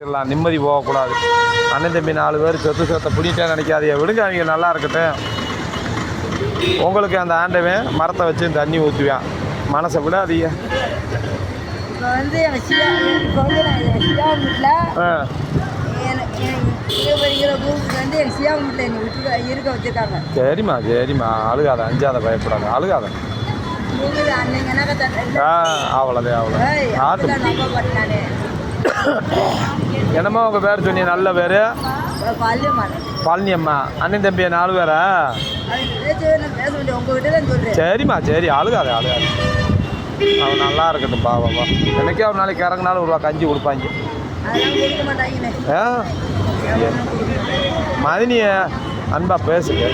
நிம்மதி போகக்கூடாது. அண்ணன் தம்பி 4 பேர் சொத்தை பிடிட்டே நினைக்காதீங்க, விடுங்க, அவங்க நல்லா இருக்கட்டும். உங்களுக்கு அந்த ஆண்டவன் மரத்தை வச்சு தண்ணி ஊற்றுவேன், மனசை விடாதீங்க. சரிம்மா சரிம்மா, அழுகாத, அஞ்சாத, பயப்படாத, அழுகாத. அவ்வளோதே அவ்வளோ. என்னம்மா உங்கள் பேர் சொன்னீங்க? நல்ல பேர் பழனியம்மா. அண்ணன் தம்பியை 4 பேரா? சரிம்மா சரி, அழுகாத அழுகாத. அவன் நல்லா இருக்கட்டும் பாவாப்பா. எனக்கே ஒரு நாளைக்கு இறங்கினாலும் ஒரு ரூபா கஞ்சி கொடுப்பாங்க. மதினிய அன்பா பேசுங்க.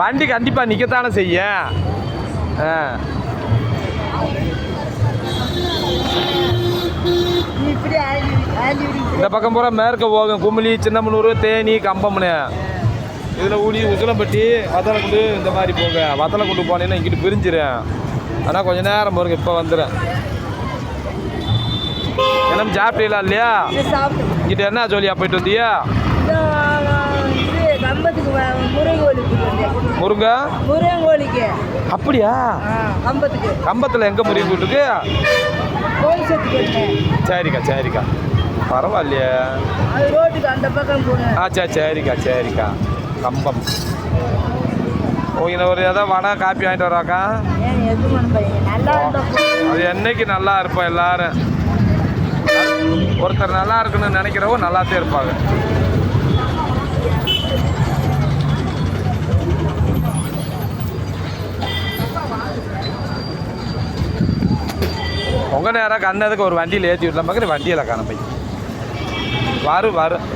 வண்டி கண்டிப்பாக நிற்கத்தானே செய்ய. இந்த பக்கம் பூரா மேற்க போகும், குமிளி, சின்னமனூர், தேனி, கம்பம்னு. இதில் ஊடி உசிலம்பட்டி, வத்தலக்குண்டு இந்த மாதிரி போங்க. வத்தலக்குண்டு போனீங்கன்னா இங்கிட்டு பிரிஞ்சிடும். ஆனால் கொஞ்சம் நேரம் போருங்க, இப்போ வந்துடுறேன். என்ன சாப்பிட்டீங்களா இல்லையா? இங்கிட்ட என்ன சொல்லியா போயிட்டு வந்தியா? முருங்கை அப்படியா? கம்பத்தில் எங்கே முருகன் வீட்டுக்கு? சரிக்கா சரிக்கா, பரவாயில்லையே. சரி சரிக்கா சரிக்கா. கம்பம் ஓகே. ஒரு ஏதாவது வடை காப்பி வாங்கிட்டு வராக்கா? அது என்னைக்கு நல்லா இருப்போம் எல்லாரும். ஒருத்தர் நல்லா இருக்குன்னு நினைக்கிறவங்க நல்லாத்தே இருப்பாங்க. உங்கள் நேரம் கண்ணதுக்கு ஒரு வண்டியில் ஏற்றி விடலாம் பார்க்குற, வண்டியில் காண போய் வரும்.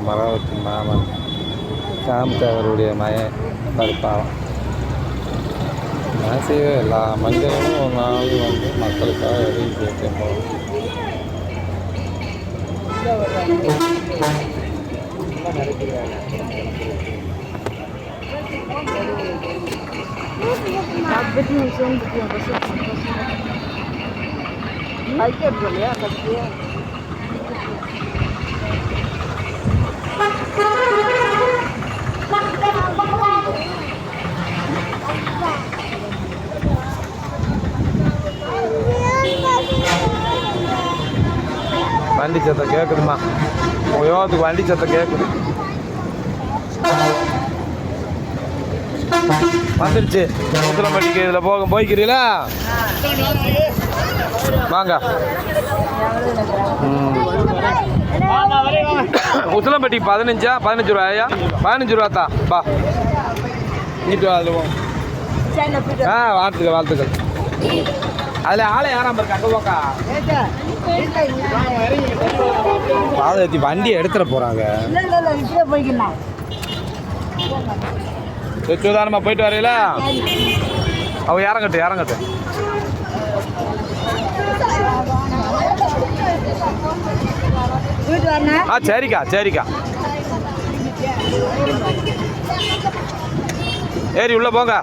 மரவத்தி மாமன் காமத்தவருடைய மயன் பருப்பாவம். நான் செய்வ எல்லா மஞ்சளும் ஒரு நாள் வந்து மக்களுக்காக எழுதி சேர்த்தேன் போகிறோம். வண்டி சத்தம் கேட்குதுமா, யோகத்துக்கு வண்டி சத்தம் கேட்குது. வந்துருச்சு உசிலம்பட்டிக்கு. இதில் போய்க்கிறீங்களா? வாங்க. உசிலம்பட்டிக்கு 15 ரூபாயா? 15 ரூபா தான். பா நீட்டு அதில் வாழ்த்துக்கள். அதில் ஆளை யாராம இருக்கு? அங்கே போக்கா பாதத்தி வண்டி எடுத்துட போகிறாங்க. சுதாரணமாக போயிட்டு வரையில அவ இறங்கட்டு. சரிக்கா. ஏறி உள்ள போங்க.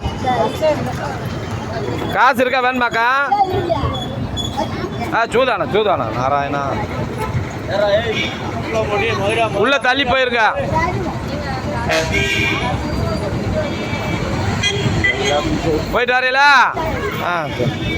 காசு இருக்கா வேணுமாக்கா? சூதானா நாராயணா உள்ள தள்ளி போயிருங்க. போயிட்டு வரீங்களா? சரி.